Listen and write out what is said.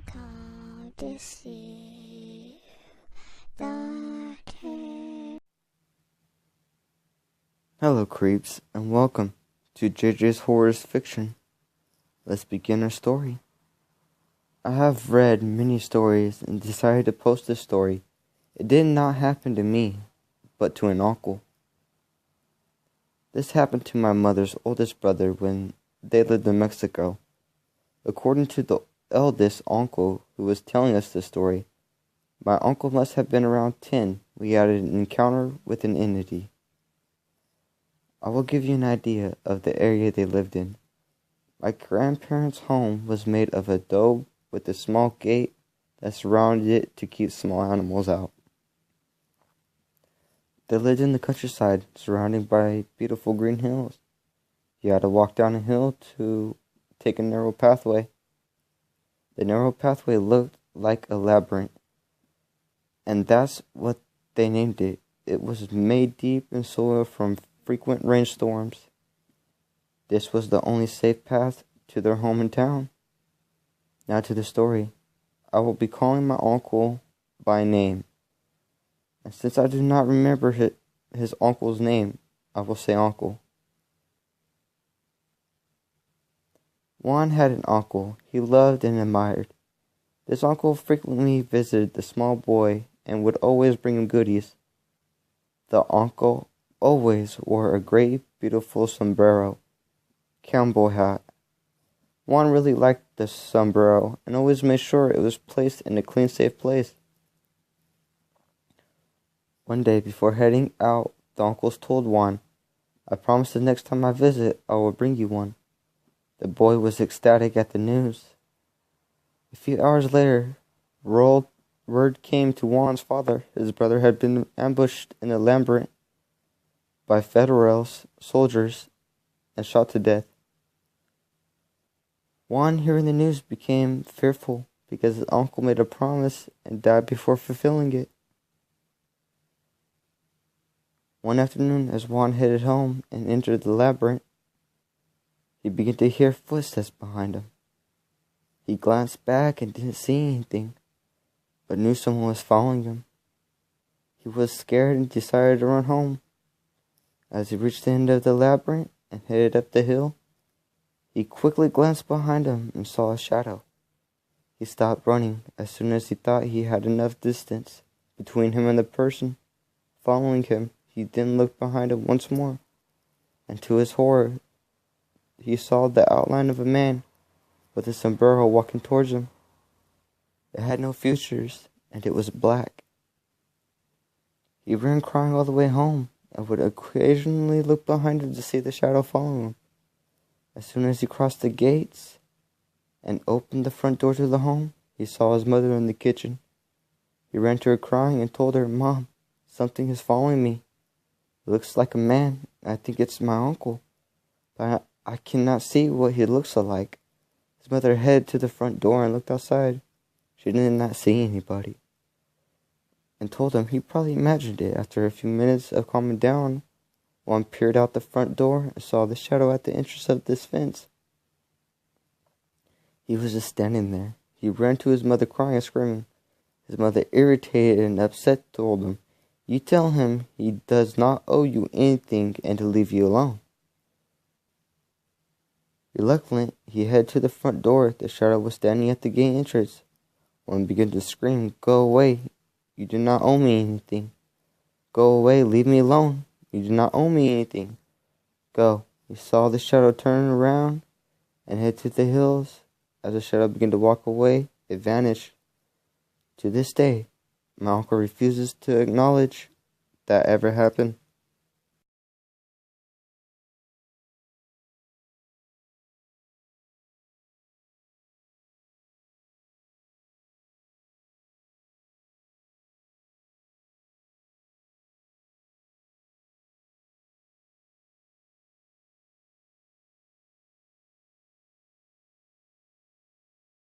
called to see the king. Hello, creeps, and welcome to JJ's Horrors Fiction. Let's begin our story. I have read many stories and decided to post this story. It did not happen to me, but to an uncle. This happened to my mother's oldest brother when they lived in Mexico. According to the eldest uncle who was telling us this story, my uncle must have been around 10 when he had an encounter with an entity. I will give you an idea of the area they lived in. My grandparents' home was made of adobe with a small gate that surrounded it to keep small animals out. They lived in the countryside, surrounded by beautiful green hills. You had to walk down a hill to take a narrow pathway. The narrow pathway looked like a labyrinth, and that's what they named it. It was made deep in soil from frequent rainstorms. This was the only safe path to their home in town. Now to the story. I will be calling my uncle by name. And since I do not remember his uncle's name, I will say uncle. Juan had an uncle he loved and admired. This uncle frequently visited the small boy and would always bring him goodies. The uncle always wore a great, beautiful sombrero, cowboy hat. Juan really liked the sombrero and always made sure it was placed in a clean, safe place. One day before heading out, the uncles told Juan, "I promise the next time I visit, I will bring you one." The boy was ecstatic at the news. A few hours later, word came to Juan's father. His brother had been ambushed in a labyrinth by federal soldiers and shot to death. Juan, hearing the news, became fearful because his uncle made a promise and died before fulfilling it. One afternoon, as Juan headed home and entered the labyrinth, he began to hear footsteps behind him. He glanced back and didn't see anything, but knew someone was following him. He was scared and decided to run home. As he reached the end of the labyrinth and headed up the hill, he quickly glanced behind him and saw a shadow. He stopped running as soon as he thought he had enough distance between him and the person following him. He then looked behind him once more, and to his horror, he saw the outline of a man with a sombrero walking towards him. It had no features, and it was black. He ran crying all the way home, and would occasionally look behind him to see the shadow following him. As soon as he crossed the gates and opened the front door to the home, he saw his mother in the kitchen. He ran to her crying and told her, "Mom, something is following me. It looks like a man. I think it's my uncle, but I cannot see what he looks like." His mother headed to the front door and looked outside. She did not see anybody, and told him he probably imagined it. After a few minutes of calming down, Juan peered out the front door and saw the shadow at the entrance of this fence. He was just standing there. He ran to his mother crying and screaming. His mother, irritated and upset, told him, "You tell him he does not owe you anything and to leave you alone." Reluctant, he headed to the front door. The shadow was standing at the gate entrance. One began to scream, "Go away. You do not owe me anything. Go away. Leave me alone. You do not owe me anything. Go." He saw the shadow turn around and head to the hills. As the shadow began to walk away, it vanished. To this day, my uncle refuses to acknowledge that ever happened.